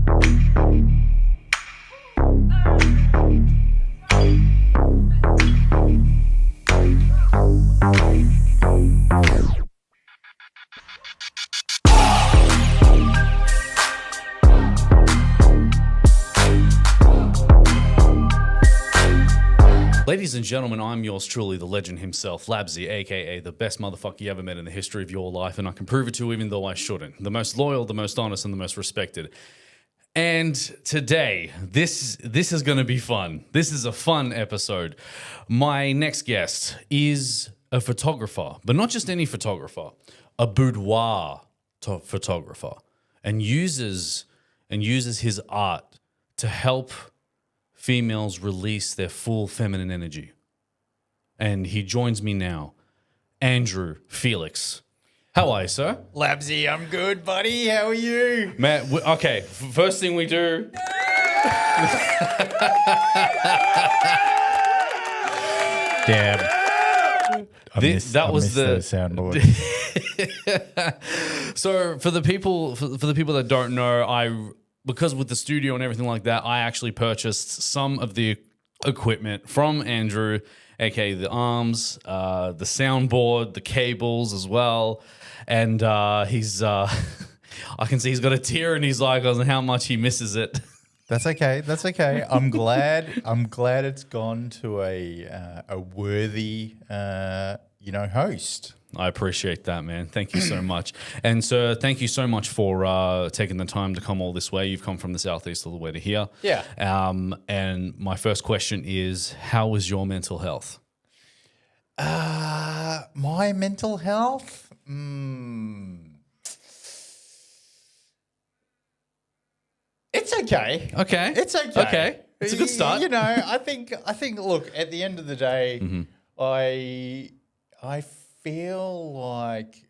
Ladies and gentlemen, I'm yours truly, the legend himself, Labzy, aka the best motherfucker you ever met in the history of your life, and I can prove it to you even though I shouldn't. The most loyal, the most honest, and the most respected. And today, this is going to be fun. This is a fun episode. My next guest is a photographer, but not just any photographer, a boudoir photographer, and uses his art to help females release their full feminine energy. And he joins me now, Andrew Felix. How are you, sir? Labzy, I'm good, buddy. How are you? Man, okay, first thing we do. Damn. That was the soundboard. So for the people that don't know, because with the studio and everything like that, I actually purchased some of the equipment from Andrew, aka the arms, the soundboard, the cables as well. And he's I can see he's got a tear in his eye because of how much he misses it. That's okay. That's okay. I'm glad it's gone to a worthy host. I appreciate that, man. Thank you so much. And sir, thank you so much for taking the time to come all this way. You've come from the southeast all the way to here. Yeah. And my first question is, how was your mental health? My mental health? It's okay. Okay. It's okay. Okay. It's a good start. I think look, at the end of the day, I feel like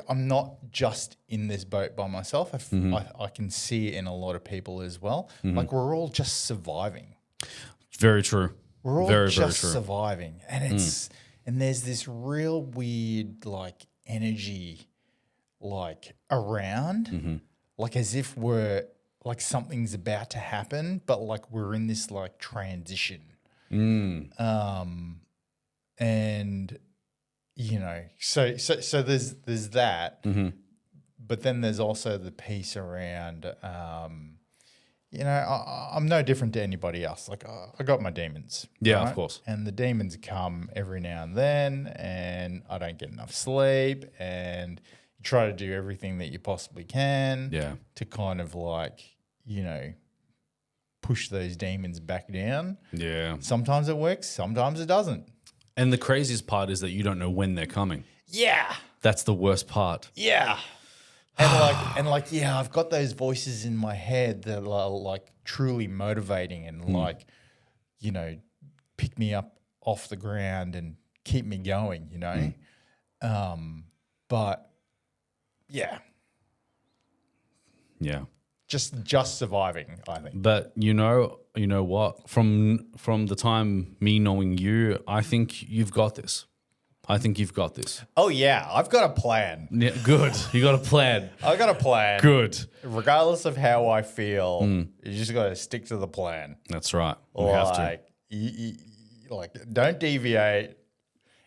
I'm not just in this boat by myself. I can see it in a lot of people as well. Like we're all just surviving. Very true. We're all very just true. surviving, and and there's this real weird like energy like around, like as if we're like something's about to happen, but like we're in this like transition. And so there's that, but then there's also the piece around, I'm no different to anybody else. Like I got my demons. Yeah, right? of course. And the demons come every now and then, and I don't get enough sleep, and you try to do everything that you possibly can to kind of like, push those demons back down. Yeah. Sometimes it works, sometimes it doesn't. And the craziest part is that you don't know when they're coming. Yeah. That's the worst part. Yeah. And I've got those voices in my head that are like truly motivating and like, pick me up off the ground and keep me going, But yeah. Yeah. Just surviving, I think. But you know what? From the time me knowing you, I think you've got this. I think you've got this. Oh yeah, I've got a plan. Yeah, good. You got a plan. I got a plan. Good. Regardless of how I feel, you just got to stick to the plan. That's right. We have to. Don't deviate.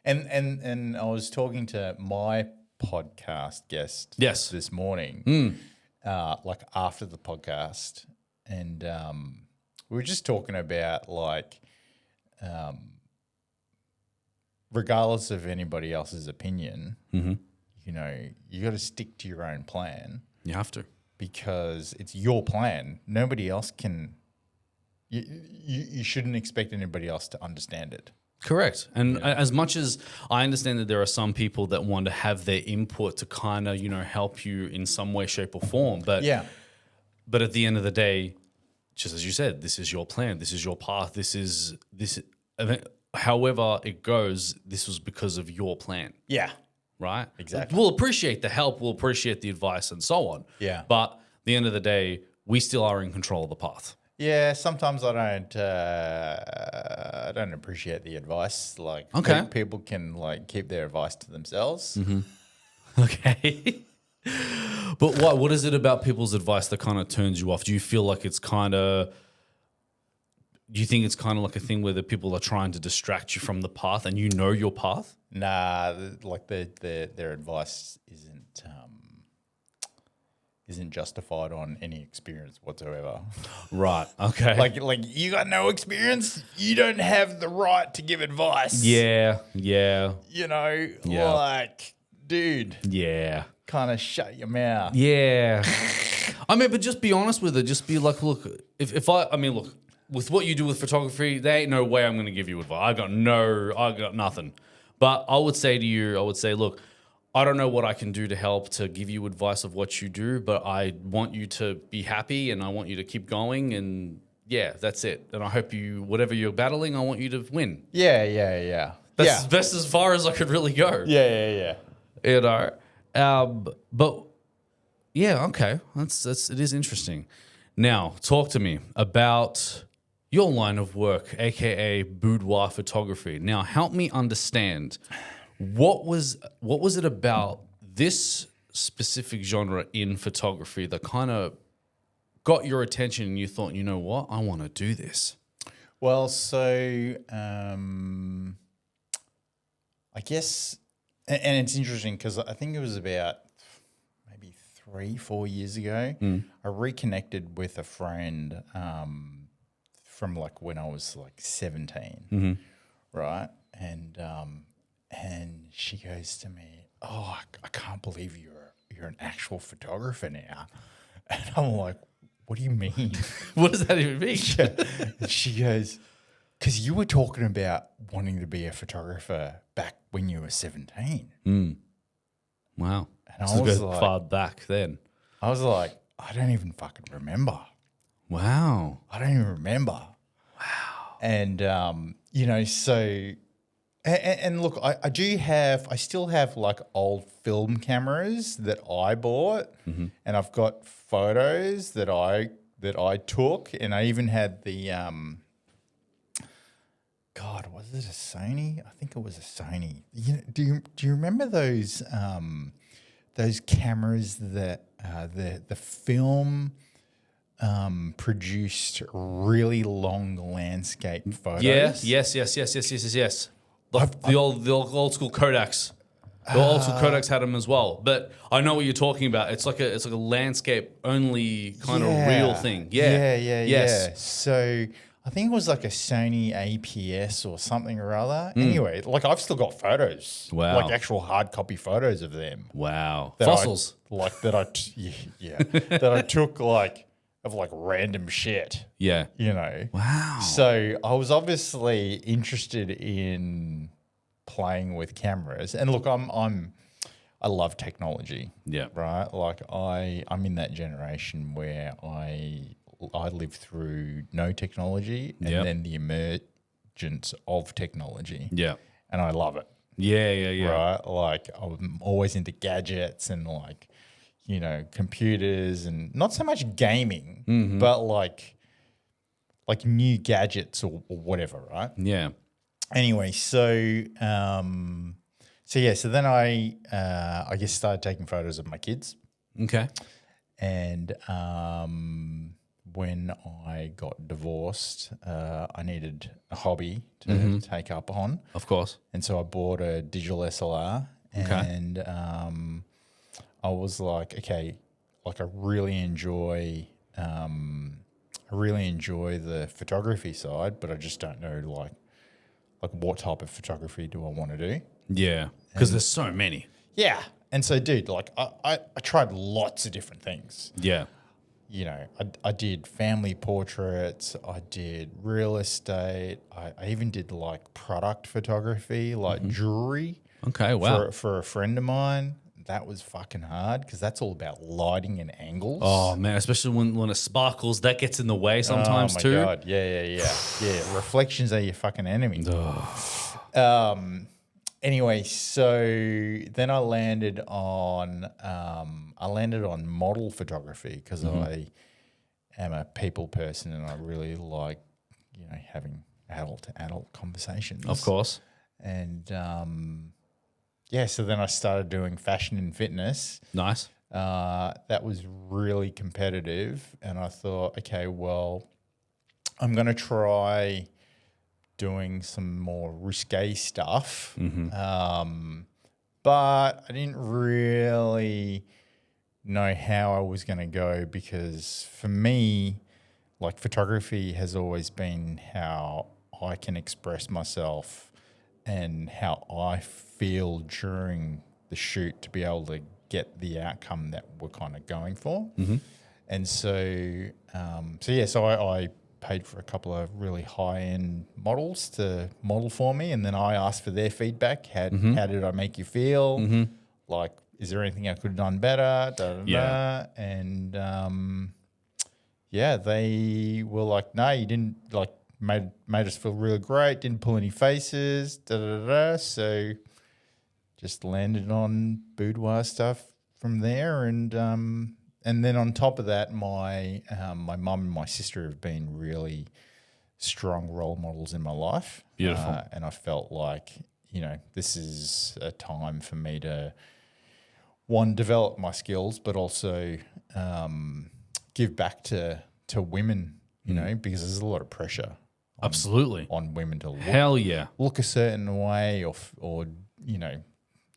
And I was talking to my podcast guest this morning, like after the podcast, and we were just talking about like, regardless of anybody else's opinion, you got to stick to your own plan. You have to. Because it's your plan. Nobody else can. You shouldn't expect anybody else to understand it. Correct. And as much as I understand that there are some people that want to have their input to kind of, help you in some way, shape or form. But at the end of the day, just as you said, this is your plan. This is your path. This however it goes, this was because of your plan. Yeah. Right? Exactly. We'll appreciate the help. We'll appreciate the advice and so on. Yeah. But at the end of the day, we still are in control of the path. Yeah, sometimes I don't appreciate the advice. Like, people can like keep their advice to themselves. Okay. But what is it about people's advice that kind of turns you off? Do you feel like it's kind of, do you think it's kind of like a thing where the people are trying to distract you from the path and you know your path? Nah, like their advice isn't justified on any experience whatsoever. Right. Okay. Like you got no experience, you don't have the right to give advice. Yeah. Yeah. You know, Yeah. like, dude, Yeah. kind of shut your mouth. Yeah. I mean, but just be honest with it. Just be like, look, if I mean, look, with what you do with photography, there ain't no way I'm going to give you advice. I got nothing. But I would say to you, look, I don't know what I can do to help to give you advice of what you do, but I want you to be happy and I want you to keep going. And yeah, that's it. And I hope whatever you're battling, I want you to win. Yeah. That's as far as I could really go. Yeah. You know, but yeah, okay. It is interesting. Now, talk to me about your line of work, aka boudoir photography. Now, help me understand what was it about this specific genre in photography that kind of got your attention and you thought, you know what, I want to do this? Well, so I guess, and it's interesting because I think it was about maybe 3-4 years ago, I reconnected with a friend from like when I was like 17, right? And she goes to me, "Oh, I can't believe you're an actual photographer now." And I'm like, "What do you mean?" What does that even mean? And she goes, "Because you were talking about wanting to be a photographer back when you were 17." Wow. And So I was go like, far back then. I was like, I don't even fucking remember. Wow. I don't even remember. Wow. And, you know, so, and look, I still have like old film cameras that I bought and I've got photos that I took, and I even had the, God, was it a Sony? I think it was a Sony. You know, do you remember those cameras that the film produced really long landscape photos? Yes. The old school Kodaks. The old school Kodaks had them as well. But I know what you're talking about. It's like a landscape only kind of real thing. Yeah. Yeah. So I think it was like a Sony APS or something or other. Anyway, like I've still got photos. Wow. Like actual hard copy photos of them. Wow. That Fossils. that I took like of like random shit. Yeah. You know. Wow. So I was obviously interested in playing with cameras. And look, I love technology. Yeah. Right? Like I'm in that generation where I lived through no technology and then the emergence of technology. Yeah. And I love it. Yeah. Right? Like I'm always into gadgets and like, you know, computers and not so much gaming, but like new gadgets or whatever, right? Yeah. Anyway, so then I guess started taking photos of my kids. Okay. And when I got divorced, I needed a hobby to take up on. Of course. And so I bought a digital SLR. And I was like, okay, like I really enjoy the photography side, but I just don't know like what type of photography do I want to do? Yeah. Because there's so many. Yeah. And so, dude, like I tried lots of different things. Yeah. You know, I did family portraits, I did real estate, I even did like product photography, like jewelry. Okay, wow. For a friend of mine. That was fucking hard because that's all about lighting and angles. Oh, man, especially when it sparkles, that gets in the way sometimes too. Oh, my God. Yeah. Reflections are your fucking enemy. Anyway, so then I landed on model photography because I am a people person and I really like, you know, having adult conversations. Of course. And so then I started doing fashion and fitness. Nice. that was really competitive, and I thought, okay, well, I'm going to try doing some more risque stuff, but I didn't really know how I was going to go, because for me, like, photography has always been how I can express myself and how I feel during the shoot to be able to get the outcome that we're kind of going for. And so, so I paid for a couple of really high-end models to model for me, and then I asked for their feedback. How did I make you feel? Like, is there anything I could have done better? And they were like, no, you didn't, like, made us feel really great, didn't pull any faces, So just landed on boudoir stuff from there. And then on top of that, my mum and my sister have been really strong role models in my life. Beautiful. And I felt like, this is a time for me to, one, develop my skills, but also give back to women, because there's a lot of pressure. Absolutely. On women to look a certain way, or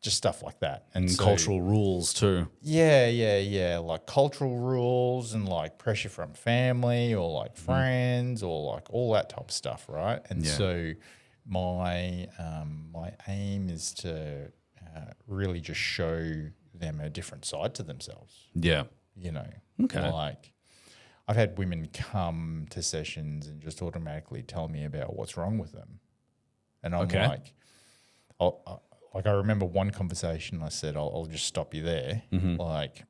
just stuff like that. And so, cultural rules too. Yeah. Like cultural rules and like pressure from family or like friends or like all that type of stuff, right? And so my aim is to really just show them a different side to themselves. Yeah. Okay. Like, I've had women come to sessions and just automatically tell me about what's wrong with them. And I'm like, I remember one conversation, I said, I'll just stop you there. Like,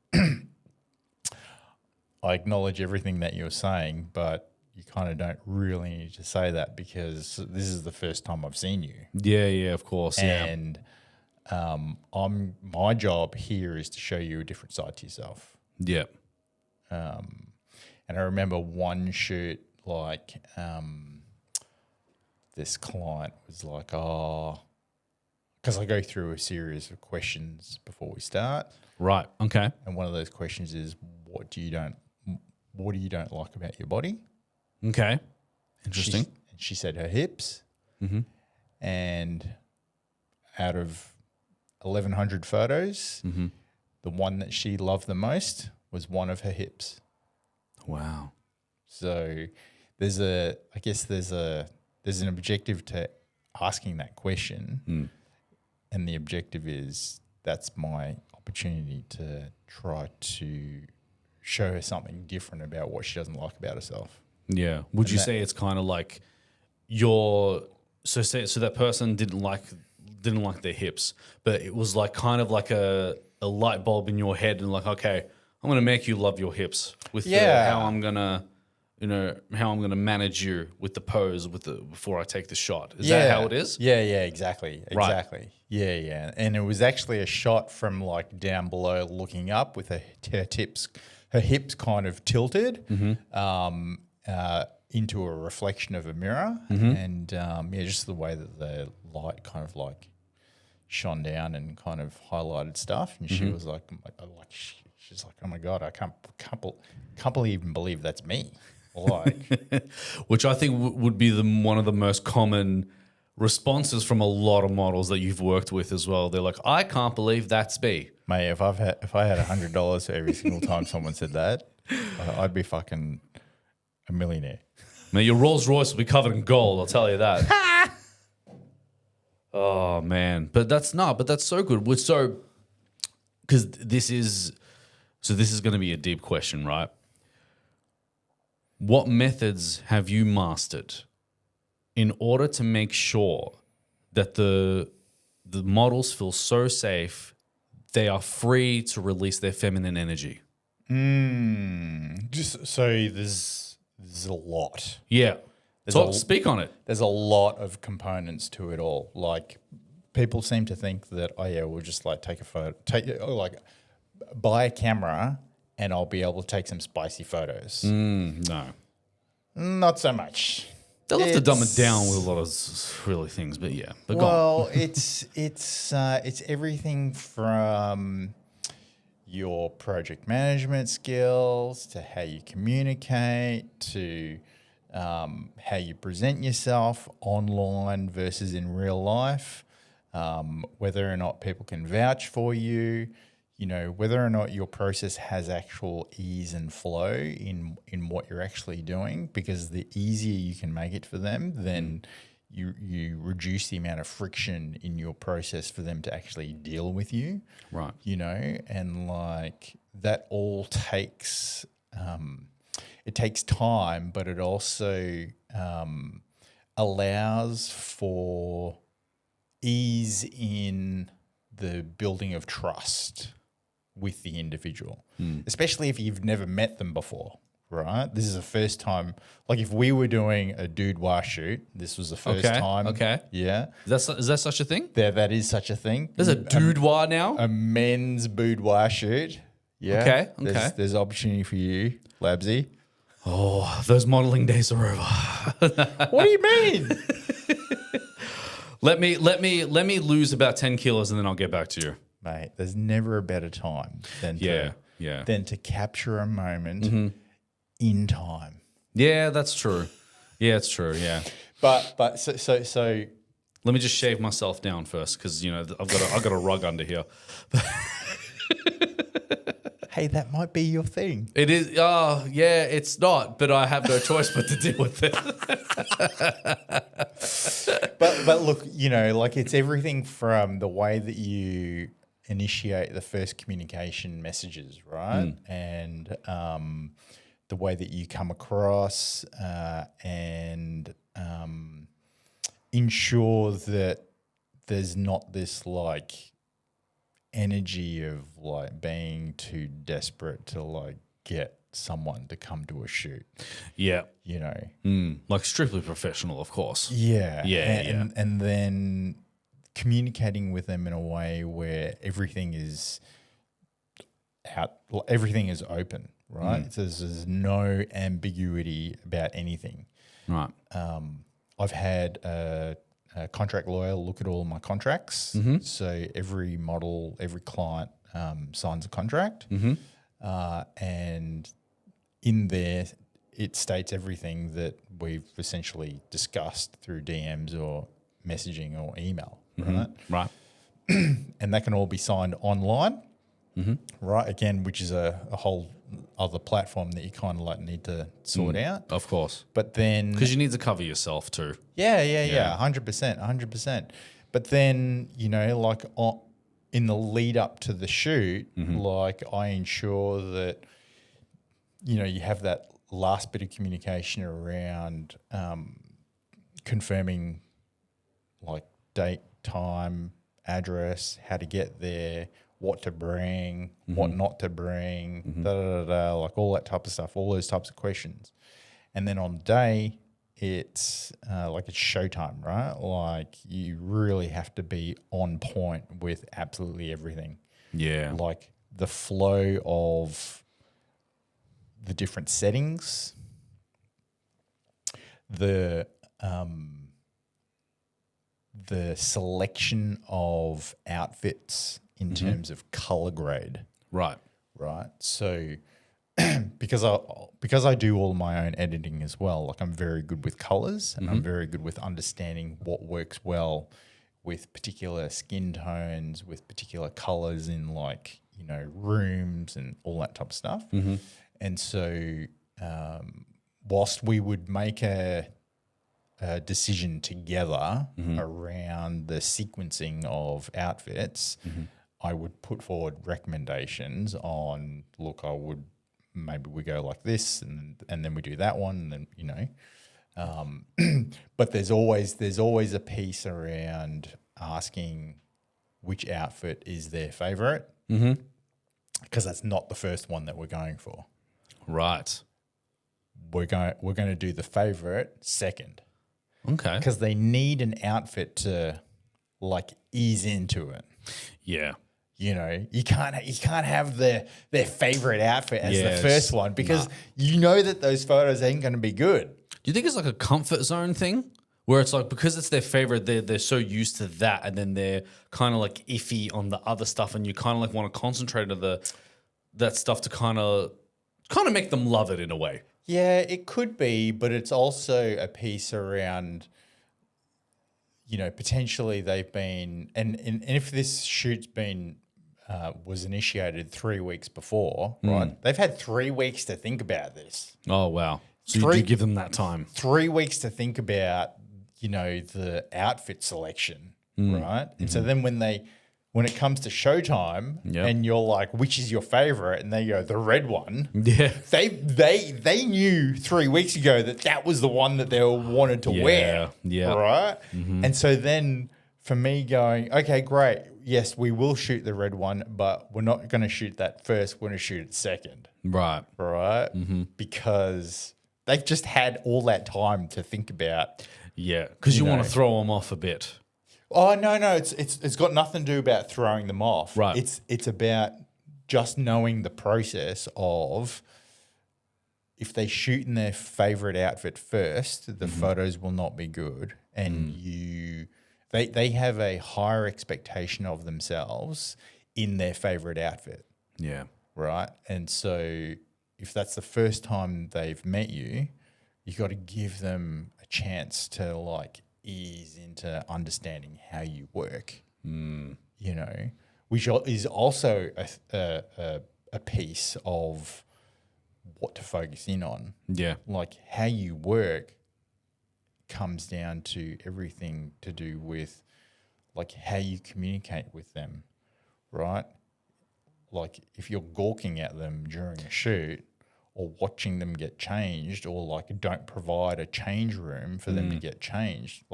I acknowledge everything that you're saying, but you kind of don't really need to say that, because this is the first time I've seen you. Yeah, of course. And my job here is to show you a different side to yourself. Yeah. And I remember one shoot, like, this client was like, because I go through a series of questions before we start. Right. Okay. And one of those questions is, what do you don't like about your body? Okay. Interesting. She said her hips. And out of 1,100 photos, the one that she loved the most was one of her hips. Wow. So there's an objective to asking that question, and the objective is, that's my opportunity to try to show her something different about what she doesn't like about herself. Yeah. Would you say it's kind of like so that person didn't like their hips, but it was like kind of like a light bulb in your head, and like, okay, I'm going to make you love your hips with how I'm going to, how I'm going to manage you with the pose before I take the shot. Is that how it is? Yeah, exactly. Right. Exactly. Yeah. And it was actually a shot from like down below looking up with her hips kind of tilted into a reflection of a mirror. And just the way that the light kind of like shone down and kind of highlighted stuff. And she was like, she's like, oh my God, I can't even believe that's me. Like, which I think would be one of the most common responses from a lot of models that you've worked with as well. They're like, I can't believe that's me. Mate, if I had $100 for every single time someone said that, I'd be fucking a millionaire. Man, your Rolls Royce will be covered in gold, I'll tell you that. Oh man, but that's so good. So, because this is going to be a deep question, right? What methods have you mastered in order to make sure that the models feel so safe, they are free to release their feminine energy? Just so there's a lot. Yeah. Speak on it. There's a lot of components to it all. Like, people seem to think that, we'll just like take a photo, buy a camera and I'll be able to take some spicy photos. No. Not so much. They'll have to dumb it down with a lot of really things, but yeah. But well, it's everything from, your project management skills, to how you communicate, to how you present yourself online versus in real life, whether or not people can vouch for you, whether or not your process has actual ease and flow in what you're actually doing, because the easier you can make it for them, then you reduce the amount of friction in your process for them to actually deal with you. Right. And like that all takes, it takes time, but it also allows for ease in the building of trust with the individual, especially if you've never met them before, right? This is the first time. Like if we were doing a boudoir shoot, this was the first time. Okay. Yeah. Is that such a thing? That is such a thing. There's a boudoir now? A men's boudoir shoot. Yeah. Okay. There's opportunity for you, Labzy. Oh, those modeling days are over. What do you mean? Let me lose about 10 kilos and then I'll get back to you. Mate, there's never a better time than to capture a moment in time. Yeah, that's true. Yeah, it's true. Yeah. But so let me just shave myself down first because I've got a rug under here. Hey, that might be your thing. It is. Oh, yeah, it's not, but I have no choice but to deal with it. But look, like it's everything from the way that you initiate the first communication messages, right? And the way that you come across and ensure that there's not this like energy of like being too desperate to like get someone to come to a shoot. Yeah. Like strictly professional, of course. Yeah. Yeah. And then communicating with them in a way where everything is open, right? So there's no ambiguity about anything. Right. I've had a contract lawyer look at all of my contracts. So every model, every client signs a contract. And in there, it states everything that we've essentially discussed through DMs or messaging or email, right? Right. And that can all be signed online, right? Again, which is a whole other platform that you kind of like need to sort out. Of course. But then... Because you need to cover yourself too. Yeah, 100%. But then, like in the lead up to the shoot, like I ensure that, you have that last bit of communication around confirming like date, time, address, how to get there, what to bring, what not to bring, like all that type of stuff, all those types of questions. And then on the day, it's like it's showtime, right? Like you really have to be on point with absolutely everything. Yeah. Like the flow of the different settings, the selection of outfits in terms of color grade. Right. So because I do all my own editing as well, like I'm very good with colors and I'm very good with understanding what works well with particular skin tones, with particular colors in like, rooms and all that type of stuff. And so whilst we would make a decision together around the sequencing of outfits, I would put forward recommendations on, look, maybe we go like this and then we do that one and then, but there's always a piece around asking which outfit is their favorite, because that's not the first one that we're going for. Right. We're going to do the favorite second. Okay. Because they need an outfit to like ease into it. Yeah. You can't have their favorite outfit as the first one because you know that those photos ain't going to be good. Do you think it's like a comfort zone thing where it's like because it's their favorite, they're so used to that, and then they're kind of like iffy on the other stuff, and you kind of like want to concentrate on the that stuff to kind of make them love it in a way. Yeah, it could be, but it's also a piece around, potentially they've been, and if this shoot's been, was initiated 3 weeks before, right? They've had 3 weeks to think about this. Oh, wow. So you give them that time. 3 weeks to think about, the outfit selection, right? And so then when it comes to showtime and you're like, which is your favorite? And they go, the red one. Yeah. They knew 3 weeks ago that was the one that they wanted to wear. Yeah. Right. And so then for me going, okay, great. Yes, we will shoot the red one, but we're not going to shoot that first. We're going to shoot it second. Right. Right. Because they've just had all that time to think about. Yeah. Because you want to throw them off a bit. Oh, no, it's got nothing to do about throwing them off. Right. It's about just knowing the process of if they shoot in their favorite outfit first, the photos will not be good, and they have a higher expectation of themselves in their favorite outfit. Yeah. Right? And so if that's the first time they've met you, you got to give them a chance to ease into understanding how you work, which is also a piece of what to focus in on. Yeah. Like how you work comes down to everything to do with how you communicate with them, right? Like if you're gawking at them during a shoot or watching them get changed or don't provide a change room for them to get changed,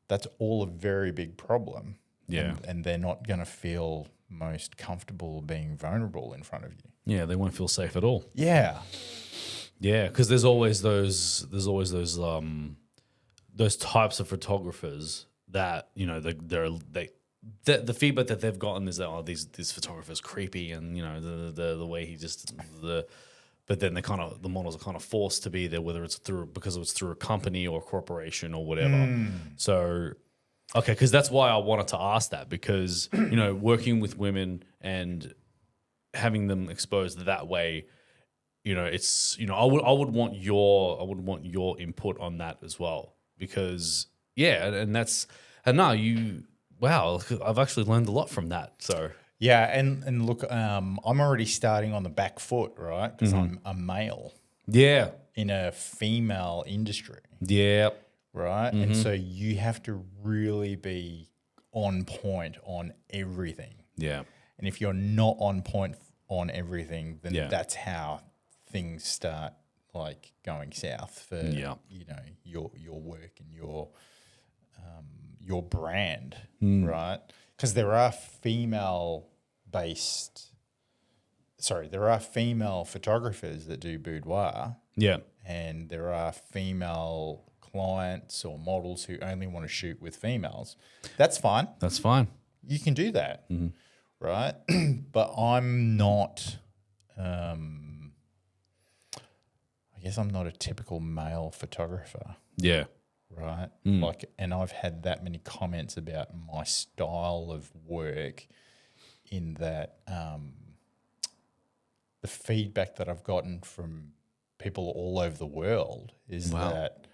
that's all a very big problem. Yeah. And they're not going to feel most comfortable being vulnerable in front of you. Yeah, they won't feel safe at all. Yeah. Yeah, because there's always those types of photographers that, the feedback that they've gotten is that these photographers creepy and the way he just but then the models are kind of forced to be there, whether it's through a company or a corporation or whatever. So, okay, because that's why I wanted to ask that, because working with women and having them exposed that way, it's I would want your input on that as well, because wow, I've actually learned a lot from that. So. Yeah, and look, I'm already starting on the back foot, right? Because I'm a male. Yeah. In a female industry. Yeah. Right? And so you have to really be on point on everything. Yeah. And if you're not on point on everything, then that's how things start going south for your work and your brand, right? Because there are female photographers that do boudoir. Yeah. And there are female clients or models who only want to shoot with females. That's fine. That's fine. You can do that, right? But I'm not, I guess I'm not a typical male photographer. Yeah. Right? And I've had that many comments about my style of work in that the feedback that I've gotten from people all over the world is that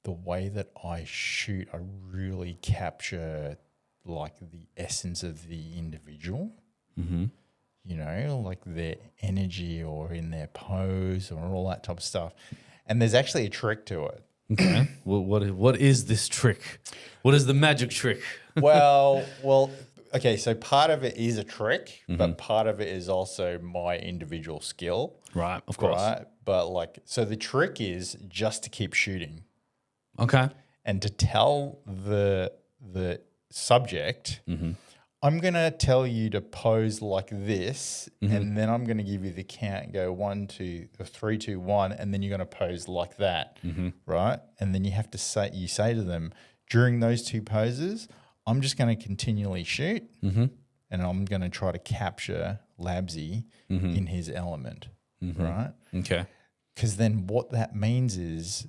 the way that I shoot, I really capture the essence of the individual, their energy or in their pose or all that type of stuff. And there's actually a trick to it. Okay. Well, what is this trick? What is the magic trick? well, okay, so part of it is a trick, but part of it is also my individual skill. Right, of course. Right? But so the trick is just to keep shooting. Okay. And to tell the subject, I'm going to tell you to pose like this, and then I'm going to give you the count and go 1, 2, 3, 2, 1, and then you're going to pose like that, right? And then you have to say to them, during those two poses, I'm just going to continually shoot, and I'm going to try to capture Labzy in his element, right? Okay. Because then what that means is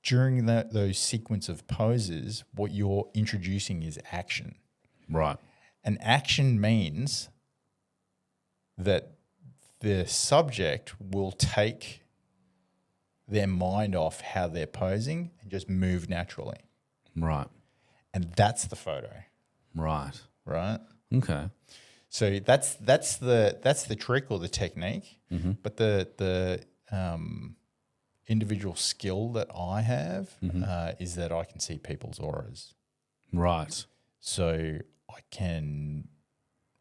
during those sequence of poses, what you're introducing is action. Right. An action means that the subject will take their mind off how they're posing and just move naturally. Right. And that's the photo. Right. Right? Okay. So that's the trick or the technique. Mm-hmm. But the individual skill that I have is that I can see people's auras. Right. So I can,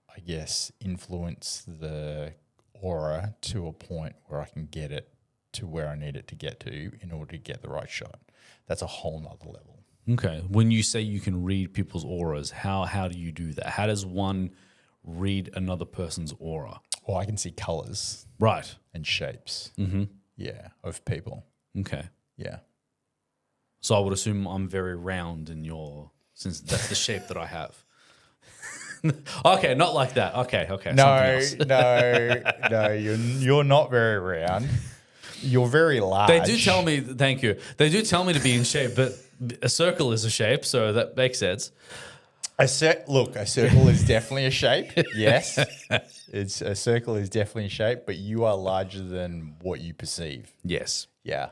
I guess, influence the aura to a point where I can get it to where I need it to get to in order to get the right shot. That's a whole nother level. Okay. When you say you can read people's auras, how do you do that? How does one read another person's aura? Well, I can see colors. Right. And shapes. Mm-hmm. Yeah, of people. Okay. Yeah. So I would assume I'm very round in since that's the shape that I have. Okay, not like that. Okay. No, you're not very round. You're very large. They do tell me, thank you. They do tell me to be in shape, but a circle is a shape, so that makes sense. A circle is definitely a shape. Yes, a circle is definitely a shape, but you are larger than what you perceive. Yes. Yeah.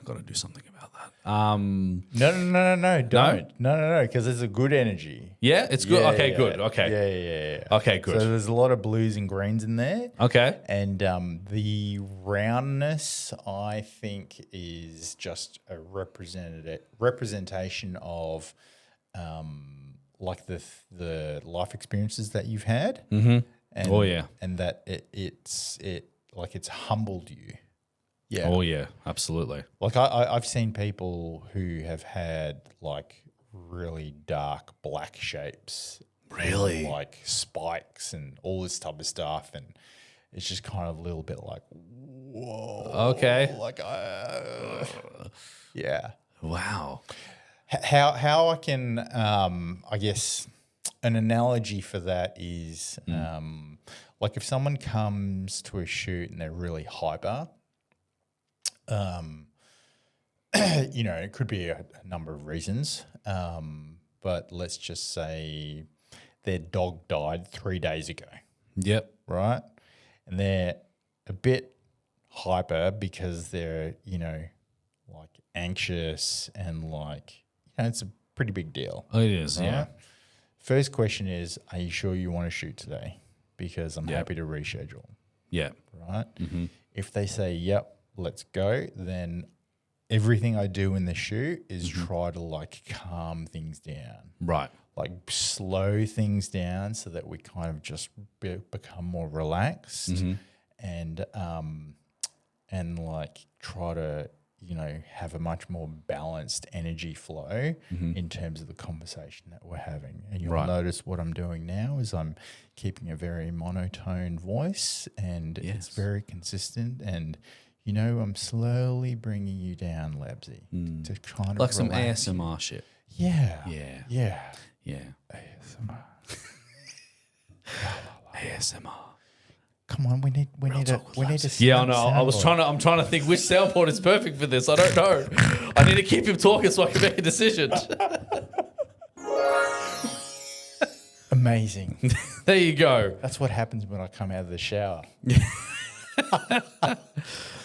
Got to do something about that. No, don't. No, because there's a good energy. Yeah, it's good. Yeah, Okay, yeah. good. Okay. Yeah. Okay, good. So there's a lot of blues and greens in there. Okay. And the roundness, I think, is just a representation of like the life experiences that you've had. Mm-hmm. And, and that it's humbled you. Yeah. Oh yeah, absolutely. Like I've seen people who have had like really dark black shapes. Really? And, like spikes and all this type of stuff. And it's just kind of a little bit like, whoa. Okay. Like, yeah. Wow. How I can, I guess, an analogy for that is like if someone comes to a shoot and they're really hyper, it could be a number of reasons, but let's just say their dog died 3 days ago. Yep. Right? And they're a bit hyper because they're, like anxious and like, it's a pretty big deal. Oh, it is, right? yeah. First question is, are you sure you want to shoot today? Because I'm happy to reschedule. Yeah. Right? Mm-hmm. If they say, yep, let's go, then everything I do in the shoot is try to like calm things down. Right. Like slow things down so that we kind of just become more relaxed and like try to, have a much more balanced energy flow in terms of the conversation that we're having. And you'll notice what I'm doing now is I'm keeping a very monotone voice and it's very consistent and I'm slowly bringing you down, Labzy, to kind of like some relax ASMR shit. Yeah. ASMR. Come on, we need to. Yeah, I know. I'm trying to think which soundboard is perfect for this. I don't know. I need to keep him talking so I can make a decision. Amazing. There you go. That's what happens when I come out of the shower.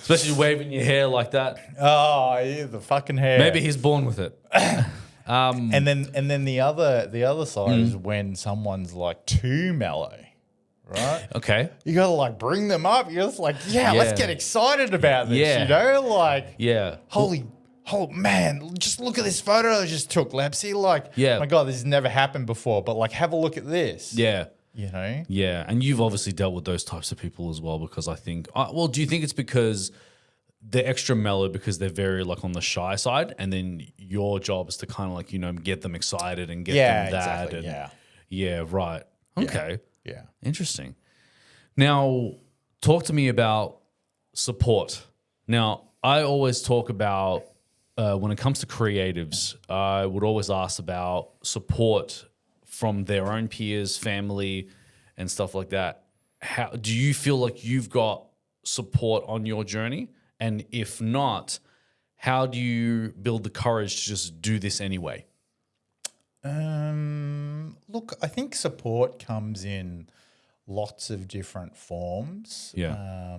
Especially waving your hair like that. Oh, yeah, the fucking hair. Maybe he's born with it. And then the other side is when someone's like too mellow, right? Okay. You gotta like bring them up. You're just like, let's get excited about this. Yeah. Like, yeah. Oh man, just look at this photo I just took, Labzy. Like, my God, this has never happened before. But like, have a look at this. Yeah. Yeah, and you've obviously dealt with those types of people as well because I think, do you think it's because they're extra mellow because they're very like on the shy side and then your job is to kind of like, get them excited and get them that. Exactly, and yeah, right. Okay. Yeah. Interesting. Now, talk to me about support. Now, I always talk about when it comes to creatives, I would always ask about support from their own peers, family, and stuff like that. How do you feel like you've got support on your journey? And if not, how do you build the courage to just do this anyway? Look, I think support comes in lots of different forms. Yeah.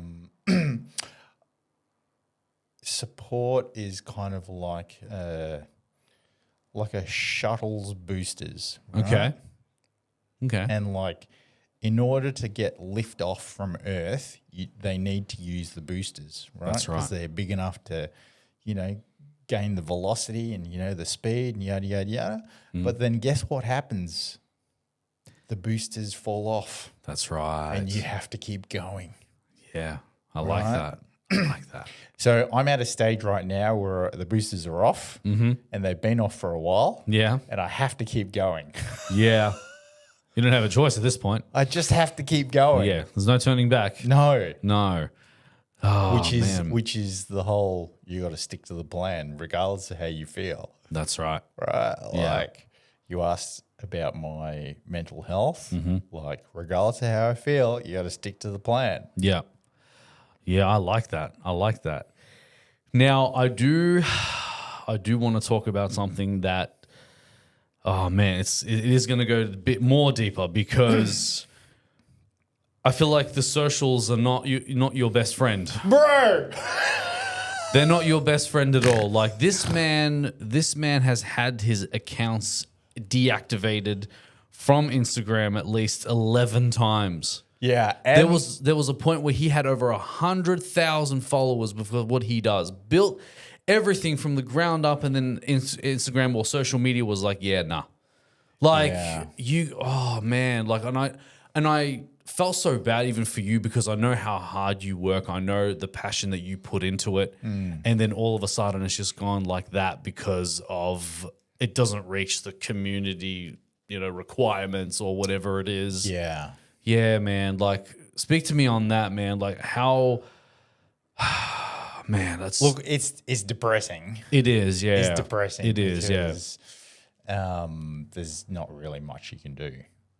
Support is kind of like a shuttle's boosters. Right? Okay. And like, in order to get lift off from Earth, they need to use the boosters, right? That's right. Because they're big enough to, gain the velocity and, the speed and yada, yada, yada. But then guess what happens? The boosters fall off. That's right. And you have to keep going. Yeah. I like that. I like that. So I'm at a stage right now where the boosters are off and they've been off for a while. Yeah. And I have to keep going. Yeah. You don't have a choice at this point. I just have to keep going. Yeah. There's no turning back. No. Oh, Which is the whole, you got to stick to the plan regardless of how you feel. That's right. Right? Yeah. Like you asked about my mental health. Like regardless of how I feel, you got to stick to the plan. Yeah. Yeah, I like that. I like that. Now, I do want to talk about something that, oh man, it is going to go a bit more deeper because I feel like the socials are not your best friend, Bro. They're not your best friend at all. Like this man has had his accounts deactivated from Instagram at least 11 times. Yeah. There was a point where he had over 100,000 followers because of what he does. Built everything from the ground up, and then Instagram or social media was like, yeah, nah. Like oh man, like and I felt so bad even for you because I know how hard you work. I know the passion that you put into it. And then all of a sudden it's just gone like that because of it doesn't reach the community, requirements or whatever it is. Yeah. Yeah, man. Like, speak to me on that, man. Like, how, man, that's Look, it's depressing. it is, yeah. It's depressing. It is, yeah. There's not really much you can do.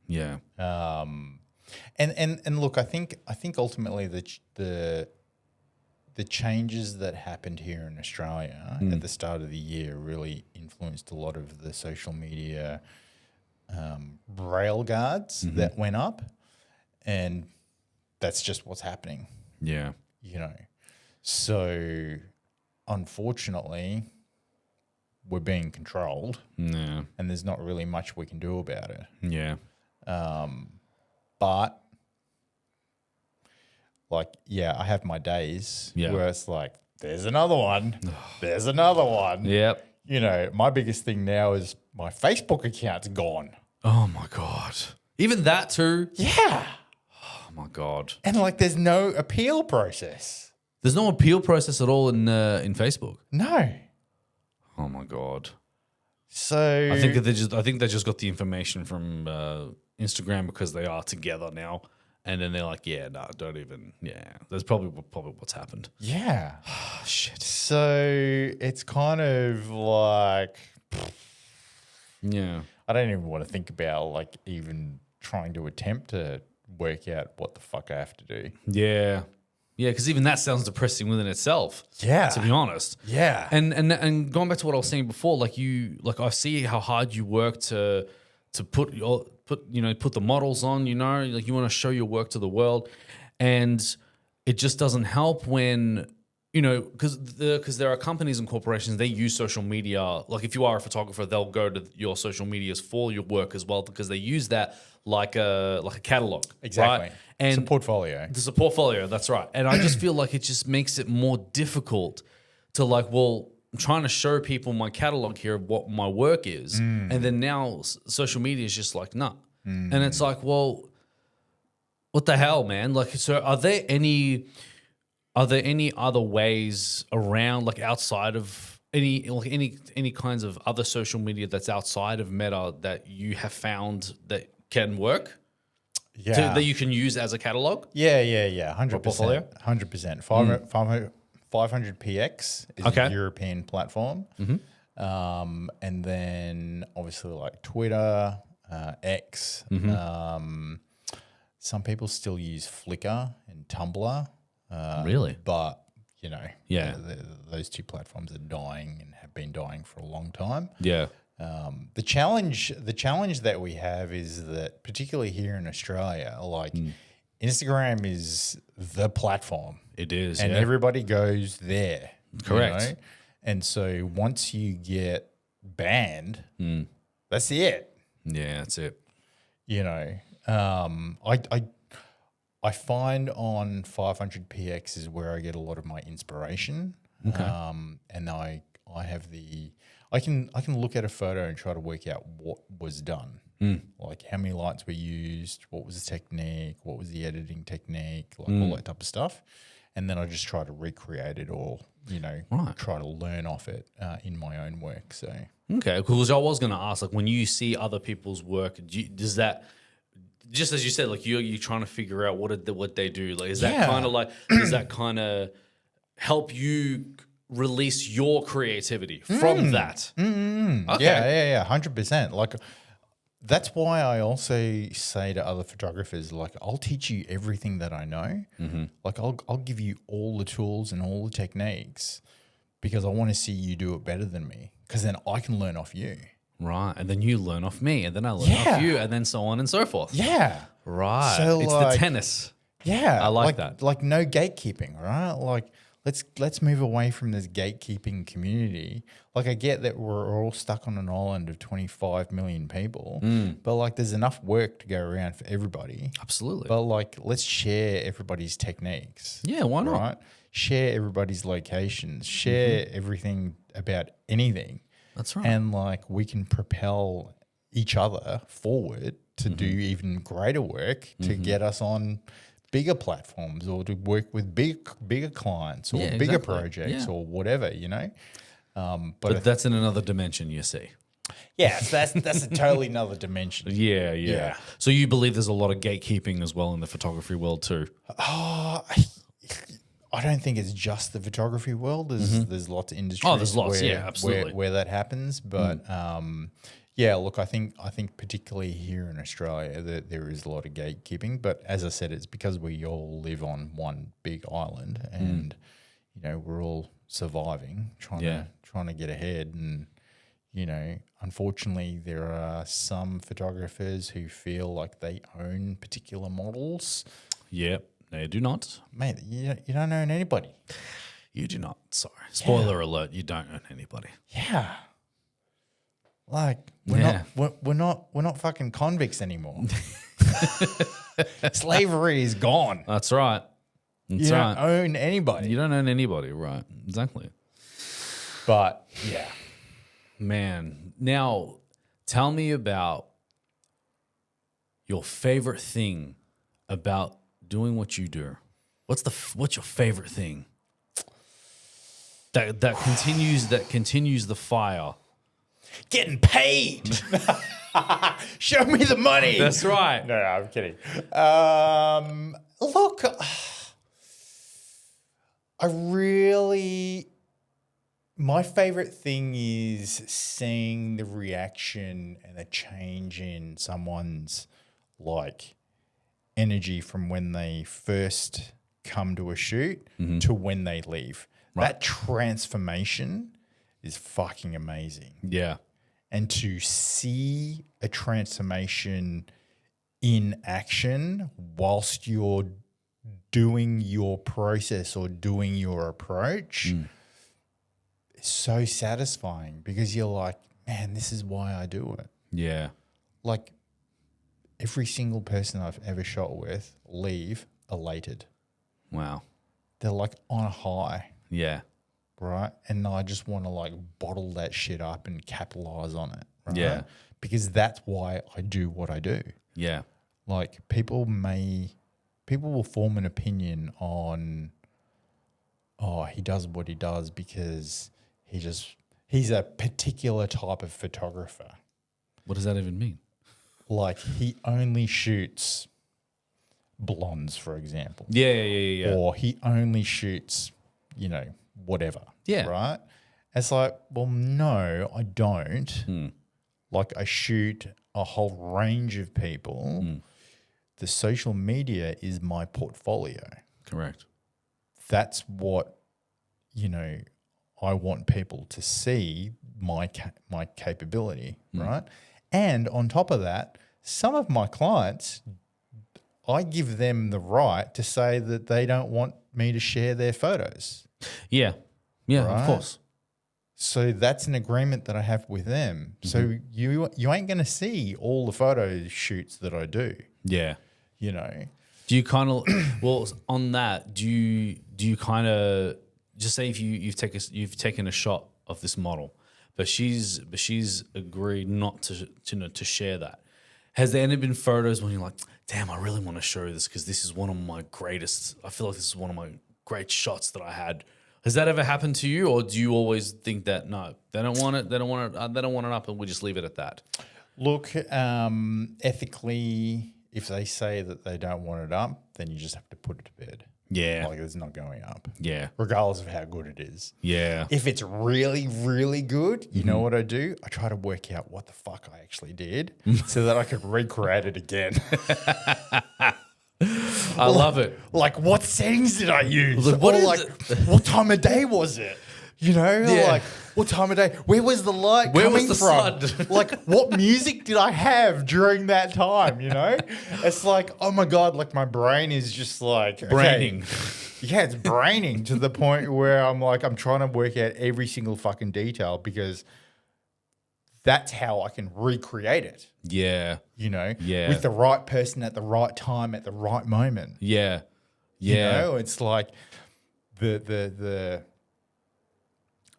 Yeah. And look, I think ultimately the changes that happened here in Australia at the start of the year really influenced a lot of the social media rail guards that went up, and that's just what's happening. Yeah. So unfortunately, we're being controlled, Yeah. and there's not really much we can do about it. Yeah. But like, yeah, I have my days where it's like, there's another one. There's another one. Yep. My biggest thing now is my Facebook account's gone. Oh my God. Even that too? Yeah. Oh my God. And like, there's no appeal process. There's no appeal process at all in Facebook. No. Oh my God. So I think they just got the information from Instagram because they are together now. And then they're like, yeah, no, don't even. Yeah, that's probably what's happened. Yeah. Shit. So it's kind of like, Yeah. I don't even want to think about like even trying to attempt to work out what the fuck I have to do. Yeah. Yeah, because even that sounds depressing within itself. Yeah. To be honest. Yeah. And going back to what I was saying before, like I see how hard you work to put the models on, like you want to show your work to the world, and it just doesn't help when because there are companies and corporations, they use social media. Like if you are a photographer, they'll go to your social medias for your work as well because they use that like a catalog. Exactly. Right? And it's a portfolio. It's a portfolio, that's right. And I just feel like it just makes it more difficult to I'm trying to show people my catalog here of what my work is. And then now social media is just like, nah. And it's like, well, what the hell, man? Like, so are there any other ways around, like outside of any kinds of other social media that's outside of Meta that you have found that can work? Yeah. That you can use as a catalog? Yeah. 100%. portfolio? 100%. 500px is a European platform. And then obviously like Twitter, X. Some people still use Flickr and Tumblr. Really? But, Yeah. those two platforms are dying and have been dying for a long time. Yeah. The challenge that we have is that, particularly here in Australia, like Instagram is the platform. It is, and everybody goes there. Correct. You know? And so once you get banned, that's it. Yeah, that's it. You know, I find on 500px is where I get a lot of my inspiration. Okay. And I have I can look at a photo and try to work out what was done. Like how many lights were used, what was the technique, what was the editing technique, like all that type of stuff. And then I just try to recreate it or, you know, try to learn off it in my own work. So okay, cool. So I was going to ask, like, when you see other people's work, does that, just as you said, like you're trying to figure out what they do, like is that kind of like, does that kind of help you release your creativity from that? Okay. Yeah, 100%. Like that's why I also say to other photographers, like I'll teach you everything that I know. Like I'll give you all the tools and all the techniques because I want to see you do it better than me because then I can learn off you. Right. And then you learn off me and then I learn off you and then so on and so forth. Yeah. Right. So it's like, the tennis. Yeah. I like that. Like no gatekeeping, right? Like let's move away from this gatekeeping community. Like I get that we're all stuck on an island of 25 million people, but like there's enough work to go around for everybody. Absolutely. But like let's share everybody's techniques. Yeah, why not? Right? Share everybody's locations, share everything about anything. That's right. And like we can propel each other forward to do even greater work to get us on bigger platforms or to work with bigger clients or bigger projects or whatever, you know. But that's in another dimension, you see. Yeah, so that's a totally another dimension. Yeah. So you believe there's a lot of gatekeeping as well in the photography world too? I don't think it's just the photography world. There's lots of industries. Oh, there's lots. Absolutely. Where that happens, but yeah. Look, I think particularly here in Australia that there is a lot of gatekeeping. But as I said, it's because we all live on one big island, and you know we're all surviving, trying to get ahead. And you know, unfortunately, there are some photographers who feel like they own particular models. Yep. No, you do not. Mate, you don't own anybody. You do not. Sorry. Spoiler alert, you don't own anybody. Yeah. Like we're not fucking convicts anymore. Slavery is gone. That's right. You don't own anybody. You don't own anybody, right? Exactly. But yeah. Man, now tell me about your favorite thing about doing what you do. What's your favorite thing that continues the fire? Getting paid. Show me the money. That's right. No, I'm kidding. Look, my favorite thing is seeing the reaction and the change in someone's like energy from when they first come to a shoot to when they leave. Right. That transformation is fucking amazing. Yeah. And to see a transformation in action whilst you're doing your process or doing your approach is so satisfying because you're like, man, this is why I do it. Yeah. Like every single person I've ever shot with leave elated. Wow. They're like on a high. Yeah. Right. And I just want to like bottle that shit up and capitalize on it. Right? Yeah. Because that's why I do what I do. Yeah. Like people will form an opinion on, oh, he does what he does because he's a particular type of photographer. What does that even mean? Like he only shoots blondes, for example. Yeah. Or he only shoots, whatever. Yeah. Right? It's like, well, no, I don't. Like I shoot a whole range of people. The social media is my portfolio. Correct. That's what, I want people to see my capability, right? And on top of that, some of my clients, I give them the right to say that they don't want me to share their photos. Yeah, right? Of course. So that's an agreement that I have with them. So you ain't going to see all the photo shoots that I do. Yeah. You know. Do you kind of well on that? Do you kind of just say if you've taken a shot of this model, but she's agreed not to share that? Has there any been photos when you're like, damn, I really want to show this because this is one of my greatest. I feel like this is one of my great shots that I had. Has that ever happened to you, or do you always think that no, they don't want it, they don't want it up, and we just leave it at that? Look, ethically, if they say that they don't want it up, then you just have to put it to bed. Yeah. Like it's not going up. Yeah. Regardless of how good it is. Yeah. If it's really, really good, you know what I do? I try to work out what the fuck I actually did so that I could recreate it again. I love it. Like, what settings did I use? Like, what time of day was it? You know, like what time of day? Where was the light coming from? Like, what music did I have during that time? You know, it's like, oh my God, like my brain is just like braining. Yeah, it's braining to the point where I'm like, I'm trying to work out every single fucking detail because that's how I can recreate it. Yeah. You know, with the right person at the right time at the right moment. Yeah. You know, it's like the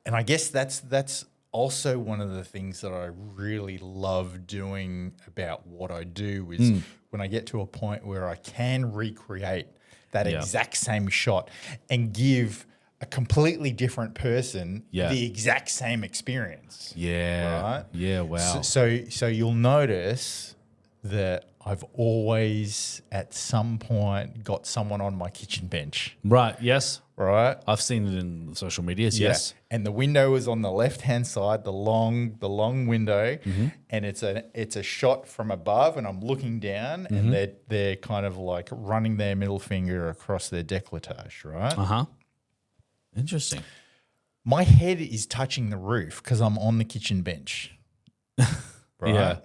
and I guess that's also one of the things that I really love doing about what I do is when I get to a point where I can recreate that exact same shot and give a completely different person the exact same experience. Yeah. Right? Yeah, wow. So you'll notice that I've always at some point got someone on my kitchen bench. Right, yes. Right? I've seen it in social medias, yes. And the window is on the left-hand side, the long window, and it's a shot from above, and I'm looking down, and they're kind of like running their middle finger across their décolletage, right? Uh-huh. Interesting. My head is touching the roof because I'm on the kitchen bench. Right? Yeah.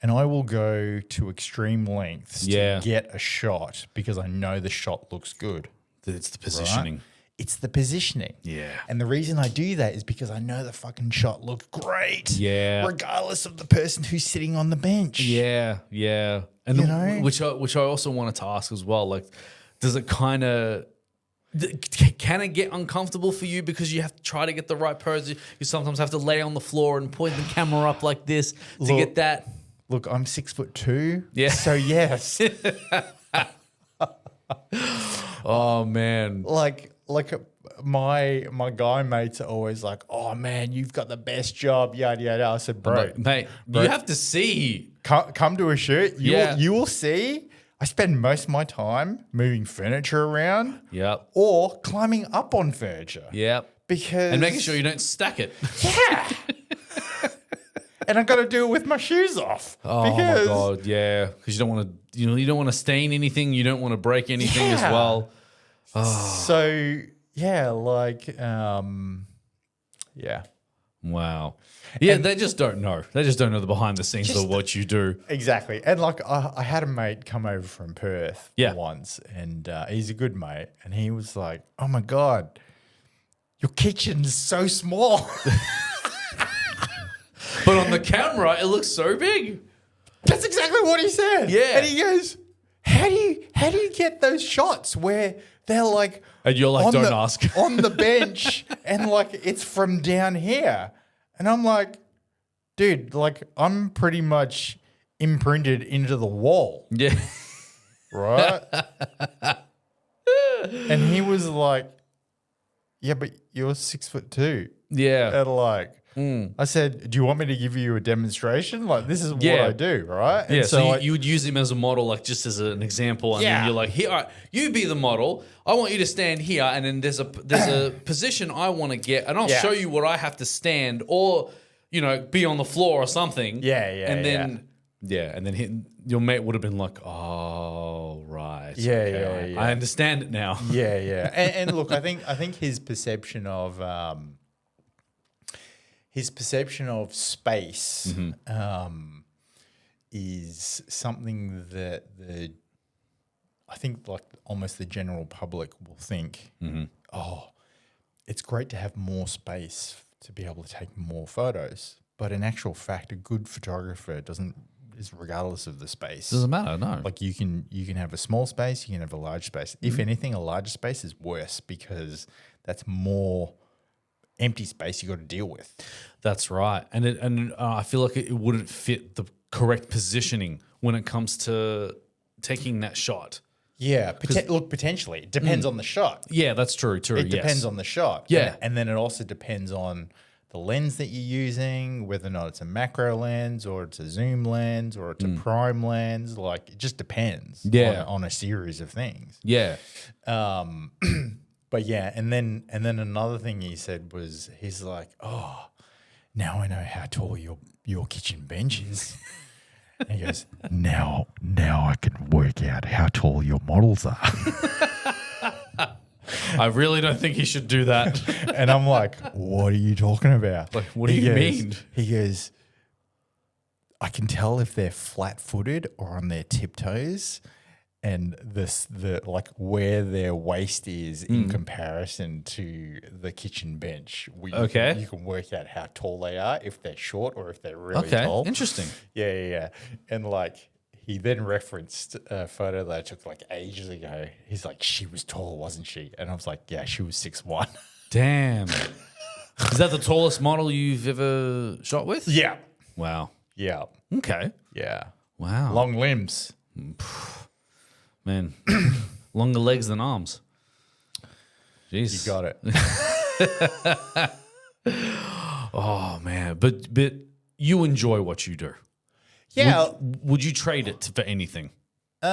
And I will go to extreme lengths to get a shot because I know the shot looks good. It's the positioning. Right? It's the positioning. Yeah. And the reason I do that is because I know the fucking shot looked great. Yeah. Regardless of the person who's sitting on the bench. Yeah, yeah. And you know? which I also wanted to ask as well, like, does it kind of can it get uncomfortable for you because you have to try to get the right pose? You sometimes have to lay on the floor and point the camera up like this to get that. Look, I'm 6'2". Yeah. So yes. Oh man. Like my guy mates are always like, oh man, you've got the best job, yada yada. I said, bro, mate, you have to see. Come to a shoot. You will see. I spend most of my time moving furniture around. Yep. Or climbing up on furniture. Yep. Because and making sure you don't stack it. Yeah. And I got to do it with my shoes off. Oh my God, yeah. Because you don't want to, you don't want to stain anything. You don't want to break anything as well. Oh. So yeah, like, yeah. Wow. Yeah, they just don't know. They just don't know the behind the scenes of what you do. Exactly. And like I had a mate come over from Perth once, and he's a good mate, and he was like, oh my God, your kitchen's so small. But on the camera, it looks so big. That's exactly what he said. Yeah. And he goes, how do you get those shots where they're like, and you're like, don't ask. On the bench, and like it's from down here. And I'm like, dude, like I'm pretty much imprinted into the wall. Yeah. Right? And he was like, yeah, but you're 6'2". Yeah. And like, I said, do you want me to give you a demonstration? Like, this is what I do, right? And so you would use him as a model, like just as an example, and then you're like, here, all right, you be the model. I want you to stand here, and then there's a position I want to get, and I'll show you what I have to stand, or be on the floor or something. And then your mate would have been like, oh right, okay, I understand it now. And look, I think his perception of his perception of space is something that I think like almost the general public will think, oh, it's great to have more space to be able to take more photos. But in actual fact, a good photographer is regardless of the space. Doesn't matter, no. Like you can have a small space, you can have a large space. If anything, a larger space is worse because that's more empty space you got to deal with. That's right. And I feel like it wouldn't fit the correct positioning when it comes to taking that shot. Yeah, look, potentially. It depends on the shot. Yeah, that's true. It depends on the shot. Yeah. And then it also depends on the lens that you're using, whether or not it's a macro lens or it's a zoom lens or it's a prime lens. Like, it just depends on a series of things. Yeah. But yeah, and then another thing he said was, he's like, oh, now I know how tall your kitchen bench is. And he goes, now I can work out how tall your models are. I really don't think he should do that. And I'm like, what are you talking about? Like, what do you mean? He goes, I can tell if they're flat-footed or on their tiptoes, and the where their waist is in comparison to the kitchen bench. You can work out how tall they are, if they're short or if they're really tall. Interesting. Yeah. And like, he then referenced a photo that I took like ages ago. He's like, she was tall, wasn't she? And I was like, yeah, she was 6'1". Damn. Is that the tallest model you've ever shot with? Yeah. Wow. Yeah. Okay. Yeah. Wow. Long limbs. Man, longer legs than arms. Jeez. You got it. Oh, man. But you enjoy what you do. Yeah. Would you trade it for anything? No,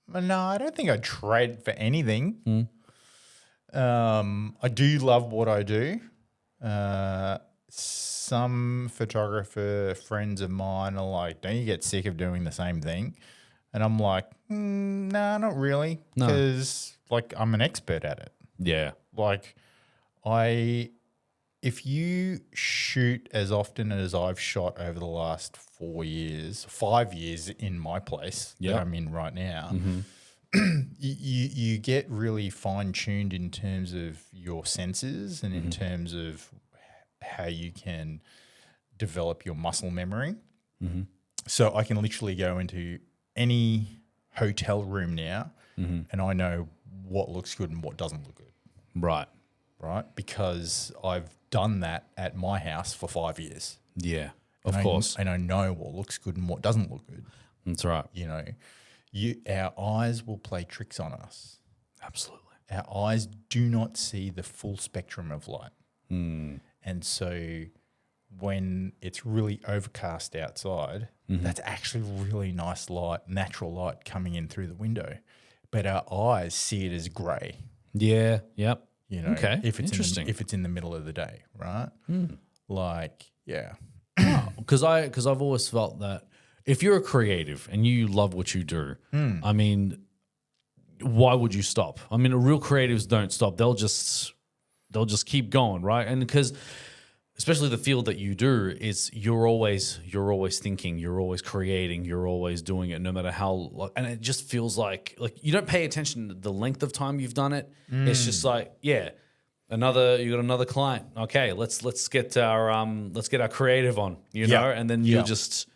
I don't think I'd trade it for anything. I do love what I do. Some photographer friends of mine are like, don't you get sick of doing the same thing? And I'm like, nah, not really. Because like, I'm an expert at it. Yeah. Like, if you shoot as often as I've shot over the last 5 years in my place that I'm in right now, you get really fine-tuned in terms of your senses and in terms of how you can develop your muscle memory. So I can literally go into any hotel room now and I know what looks good and what doesn't look good. Right. Because I've done that at my house for 5 years. Yeah, of course. And I know what looks good and what doesn't look good. That's right. You know, our eyes will play tricks on us. Absolutely. Our eyes do not see the full spectrum of light. And so when it's really overcast outside, that's actually really nice light, natural light coming in through the window. But our eyes see it as grey. Yeah, yep. You know, if it's in the middle of the day, right? Like, yeah. Because I've always felt that if you're a creative and you love what you do, I mean, why would you stop? I mean, real creatives don't stop. They'll just keep going, right? And because especially the field that you do is you're always thinking, you're always creating, you're always doing it, no matter how. And it just feels like you don't pay attention to the length of time you've done it. It's just like, yeah, you got another client. Okay, let's get our creative on, you know, and then you'll just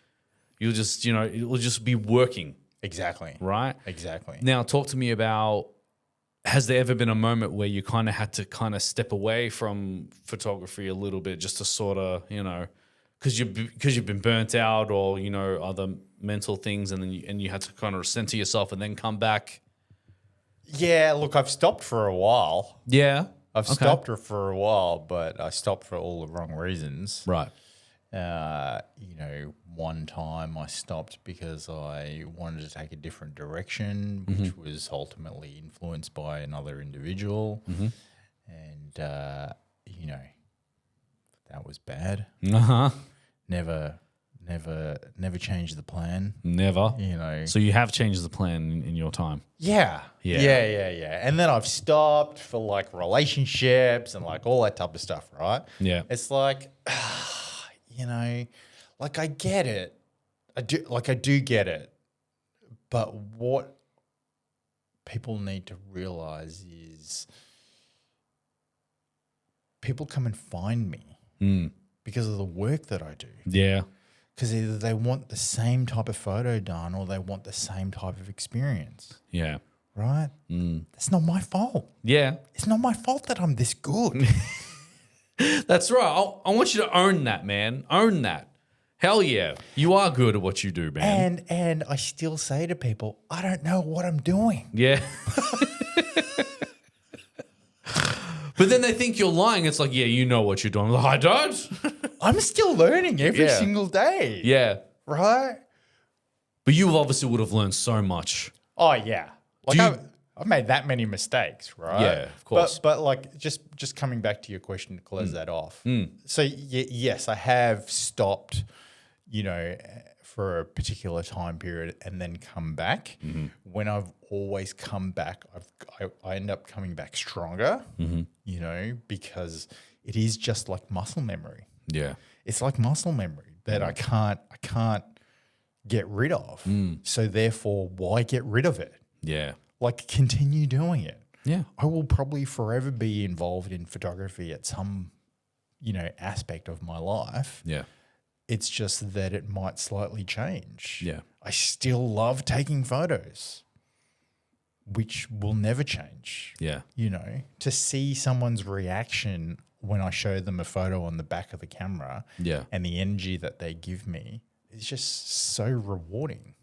it will just be working. Exactly. Right. Exactly. Now, talk to me about. Has there ever been a moment where you kind of had to step away from photography a little bit just to sort of, because you've been burnt out or, other mental things and then you had to kind of center yourself and then come back? Yeah, look, I've stopped for a while. Yeah. I've stopped for a while, but I stopped for all the wrong reasons. Right. One time I stopped because I wanted to take a different direction, which was ultimately influenced by another individual. And, that was bad. Never never changed the plan. Never. You know. So you have changed the plan in your time. Yeah. And then I've stopped for like relationships and like all that type of stuff, right? Yeah. It's like, you know, like I get it. I do get it. But what people need to realize is people come and find me because of the work that I do. Yeah. Because either they want the same type of photo done or they want the same type of experience. Yeah. Right? That's not my fault. Yeah. It's not my fault that I'm this good. That's right. I want you to own that, man. Own that. Hell yeah. You are good at what you do, man. And I still say to people, I don't know what I'm doing. Yeah. But then they think you're lying. It's like, yeah, you know what you're doing. I'm like, I don't. I'm still learning every Yeah. single day. Yeah. Right? But you obviously would have learned so much. Oh, yeah. Like I've made that many mistakes, right? Yeah, of course. But like just coming back to your question to close that off. So yes, I have stopped, you know, for a particular time period and then come back. When I've always come back, I end up coming back stronger, you know, because it is just like muscle memory. Yeah. It's like muscle memory that I can't get rid of. So therefore, why get rid of it? Yeah. Like continue doing it. Yeah. I will probably forever be involved in photography at some, you know, aspect of my life. Yeah. It's just that it might slightly change. Yeah. I still love taking photos, which will never change. Yeah. You know, to see someone's reaction when I show them a photo on the back of the camera Yeah. and the energy that they give me is just so rewarding.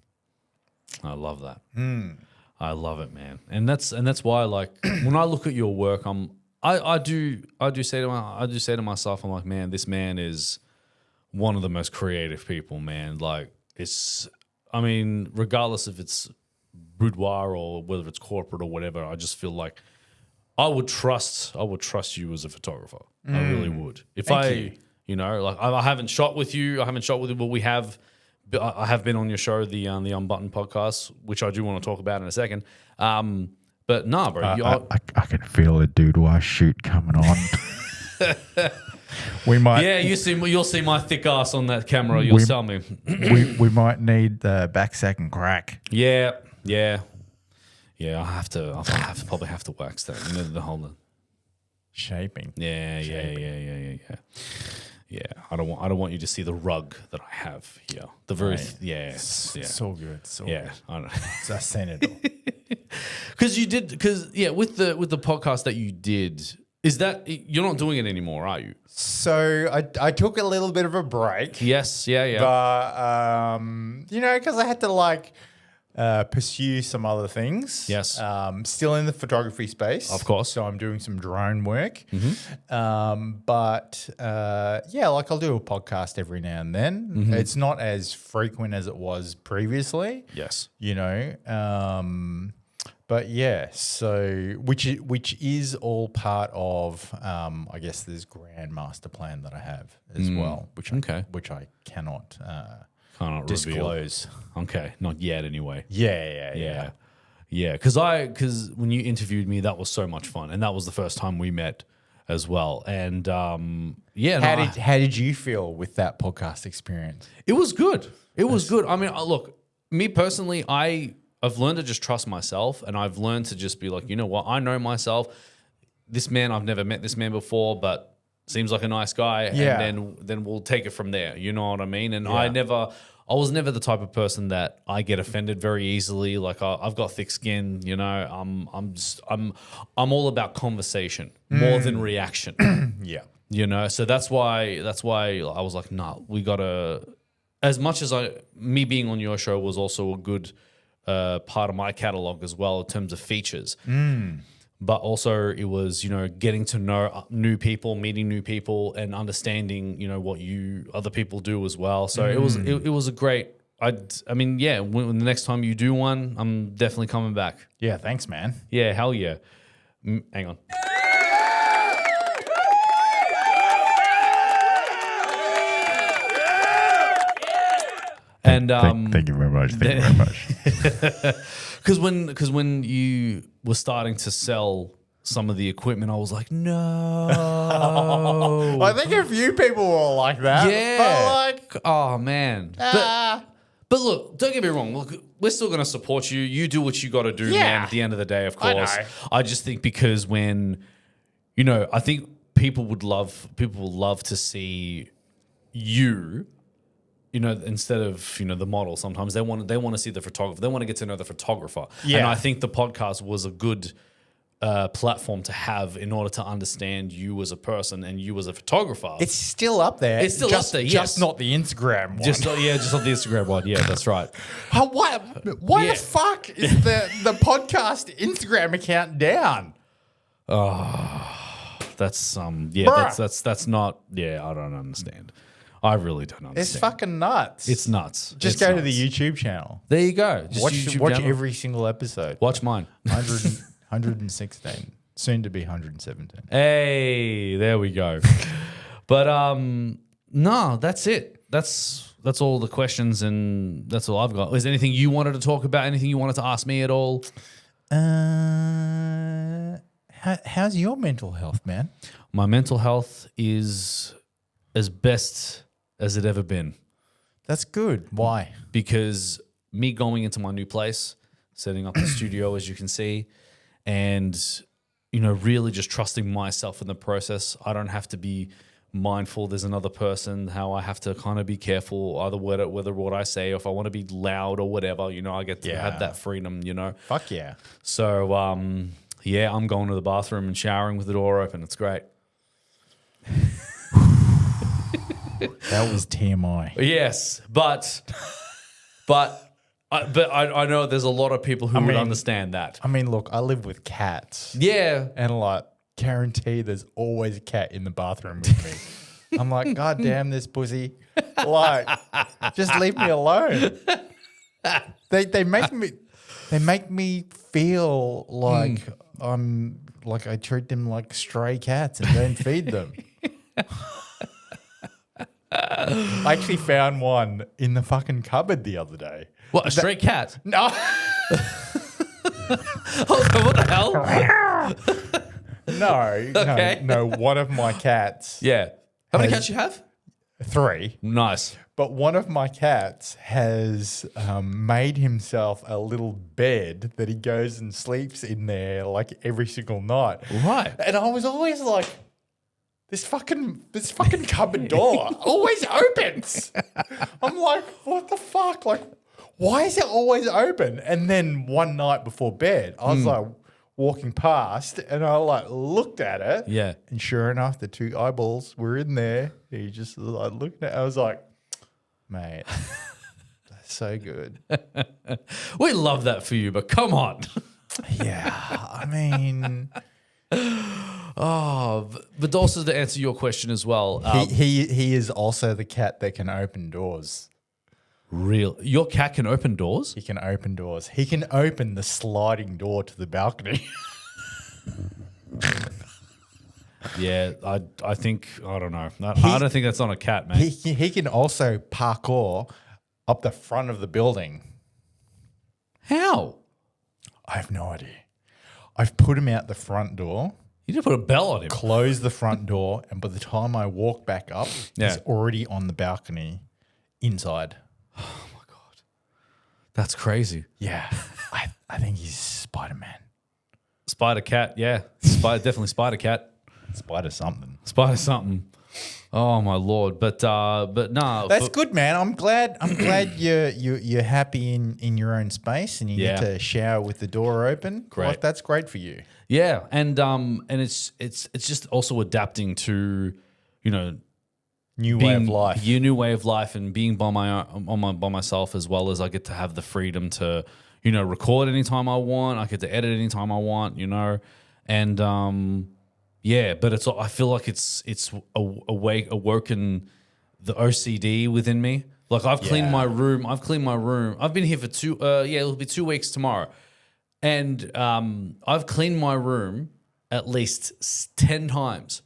I love that. I love it, man. And that's why, like, when I look at your work, I do say to myself, I'm like, man, this man is one of the most creative people, man. Like, I mean, regardless if it's boudoir or whether it's corporate or whatever, I just feel like I would trust you as a photographer. I really would. Thank you know, like I haven't shot with you, but I have been on your show, the Unbuttoned podcast, which I do want to talk about in a second. But nah, bro. I can feel a boudoir shoot coming on. We might. Yeah, you'll see my thick ass on that camera. You'll tell me. we might need the back second crack. Yeah. I'll probably have to wax that. You know, the whole Shaping. Yeah. I don't want you to see the rug that I have here. The very So good. So yeah. good. I don't know. It's a senator. Because with the podcast that you did, is that you're not doing it anymore, are you? So I took a little bit of a break. Yes. Yeah. But you know, because I had to like pursue some other things. Yes. Still in the photography space. Of course. So I'm doing some drone work. But like I'll do a podcast every now and then. It's not as frequent as it was previously. Yes. You know, but yeah, so which is all part of I guess this grand master plan that I have as well, which I cannot disclose. Reveal. Okay, not yet anyway. Yeah. Because when you interviewed me, that was so much fun, and that was the first time we met as well. And how did you feel with that podcast experience? It was good. It was good. I mean, look, me personally, I've learned to just trust myself, and I've learned to just be like, you know what, I know myself. This man, I've never met this man before, but seems like a nice guy. Yeah. And then we'll take it from there. You know what I mean? And I was never the type of person that I get offended very easily. Like I've got thick skin, you know. I'm all about conversation more than reaction. Yeah. You know, so that's why I was like, nah, we gotta. As much as me being on your show was also a good part of my catalog as well in terms of features. But also it was, you know, getting to know new people, meeting new people, and understanding, you know, what other people do as well. So it was a great. I mean, yeah. When the next time you do one, I'm definitely coming back. Yeah, thanks, man. Yeah, hell yeah. Hang on. And thank you very much. Thank you very much. Because when you were starting to sell some of the equipment, I was like, no. I think a few people were like that. Yeah. But like, oh man. But look, don't get me wrong. Look, we're still going to support you. You do what you got to do, man. At the end of the day, of course. I just think because when, I think people will love to see you. Instead of the model, sometimes they want to see the photographer. They want to get to know the photographer. Yeah. And I think the podcast was a good platform to have in order to understand you as a person and you as a photographer. it's still up there. It's still up there, yes. Just not the Instagram one. just not the Instagram one. Yeah, that's right. Why Yeah. the fuck is the podcast Instagram account down? That's Bruh. that's not. Yeah, I don't understand. I really don't understand. It's fucking nuts. It's nuts. Just It's go to nuts. the YouTube channel. There you go. Just Watch YouTube channel. every single episode. Watch mine. 116, soon to be 117. Hey, there we go. But no, that's it. That's all the questions, and that's all I've got. Is there anything you wanted to talk about? Anything you wanted to ask me at all? How's your mental health, man? My mental health is as best as it ever been. That's good. Why? Because me going into my new place, setting up the studio, as you can see, and really just trusting myself in the process. I don't have to be mindful there's another person, how I have to kind of be careful either whether what I say, or if I want to be loud or whatever, I get to have that freedom, Fuck yeah. So I'm going to the bathroom and showering with the door open. It's great. That was TMI. Yes, but I know there's a lot of people who would understand that. I mean, look, I live with cats. Yeah. And guarantee there's always a cat in the bathroom with me. I'm like, God damn this pussy. Just leave me alone. They make me feel like I treat them like stray cats and don't feed them. I actually found one in the fucking cupboard the other day. What, a stray cat? No. What the hell? No, one of my cats. Yeah. How many cats you have? 3. Nice. But one of my cats has made himself a little bed that he goes and sleeps in there every single night. Right. And I was always like, this fucking cupboard door always opens. I'm like, what the fuck? Why is it always open? And then one night before bed, I was walking past and I looked at it. Yeah. And sure enough, the 2 eyeballs were in there. He just looked at it. I was like, mate, that's so good. We love that for you, but come on. Yeah. I mean, But also to answer your question as well. he is also the cat that can open doors. Your cat can open doors? He can open doors. He can open the sliding door to the balcony. Yeah, I think, I don't know. I don't think that's on a cat, man. He can also parkour up the front of the building. How? I have no idea. I've put him out the front door, You didn't put a bell on him. closed the front door, and by the time I walk back up, he's already on the balcony inside. That's crazy. Yeah. I think he's Spider-Man. Spider cat, yeah. Definitely spider cat. Spider something. Spider something. Oh my lord. But no. That's good, man. I'm glad you're happy in your own space and you get to shower with the door open. Great. That's great for you. Yeah, and it's just also adapting to, New way of life. Your new way of life, and being by myself, as well as I get to have the freedom to, record anytime I want. I get to edit anytime I want, and but I feel like it's awoken the OCD within me. Like I've cleaned my room. I've been here for it'll be 2 weeks tomorrow, and I've cleaned my room at least 10 times.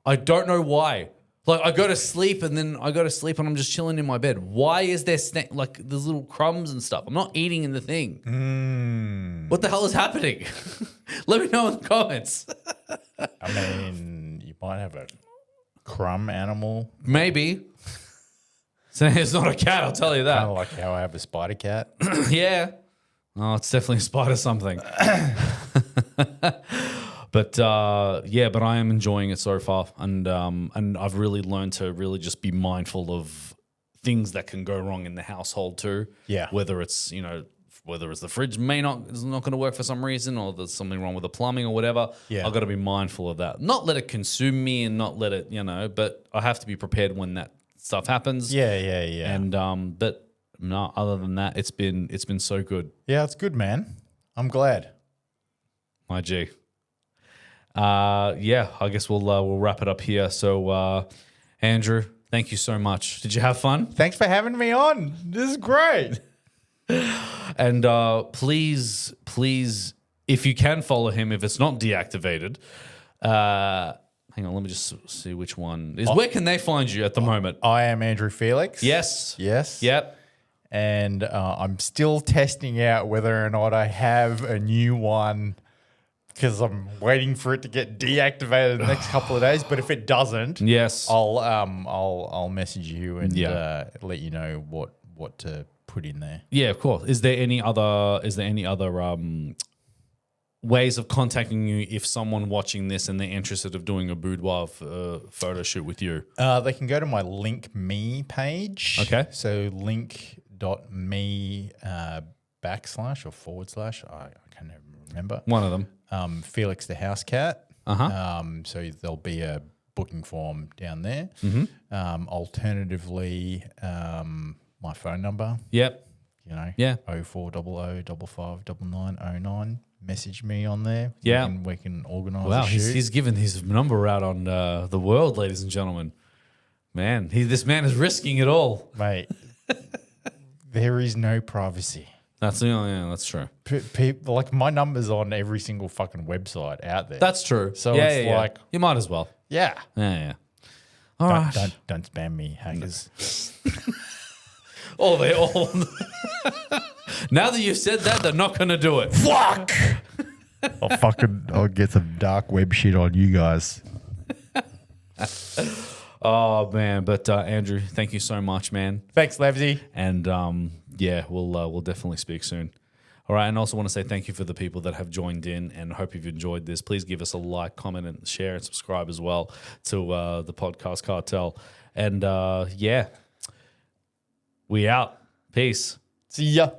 I don't know why. Like I go to sleep and I'm just chilling in my bed. Why is there like there's little crumbs and stuff? I'm not eating in the thing. What the hell is happening? Let me know in the comments. I mean, you might have a crumb animal. Maybe. So it's not a cat, I'll tell you that. Kind of like how I have a spider cat. Yeah. Oh, it's definitely a spider something. But but I am enjoying it so far, and I've really learned to really just be mindful of things that can go wrong in the household too. Yeah. Whether it's the fridge is not going to work for some reason, or there's something wrong with the plumbing or whatever. Yeah. I've got to be mindful of that. Not let it consume me, and not let it but I have to be prepared when that stuff happens. Yeah. And but no, other than that, it's been so good. Yeah, it's good, man. I'm glad. My G. I guess we'll wrap it up here. So, Andrew, thank you so much. Did you have fun? Thanks for having me on. This is great. And please, if you can follow him, if it's not deactivated, hang on, let me just see which one is. Where can they find you at the moment? I am Andrew Felix. Yes. Yep. And I'm still testing out whether or not I have a new one, because I'm waiting for it to get deactivated the next couple of days. But if it doesn't, yes, I'll message you and let you know what to put in there. Yeah, of course. Is there any other ways of contacting you if someone watching this and they're interested of doing a boudoir photo shoot with you? They can go to my Link Me page. Okay. So link.me / or / I can't even remember. One of them. Felix the House Cat. So there'll be a booking form down there. Alternatively, my phone number. Yep. 0400 559909. Message me on there. Yeah. We can organise Wow, a shoot. he's given his number out on the world, ladies and gentlemen. Man, this man is risking it all. Mate, there is no privacy. That's true. People, like, my number's on every single fucking website out there. That's true. So it's like, you might as well. Yeah. All right. Don't spam me, hackers. They all. Now that you've said that, they're not going to do it. Fuck. I'll get some dark web shit on you guys. Oh man, but Andrew, thank you so much, man. Thanks, Labzy. And we'll definitely speak soon. All right, and also want to say thank you for the people that have joined in, and hope you've enjoyed this. Please give us a like, comment, and share, and subscribe as well to the Podcast Cartel. And we out. Peace. See ya.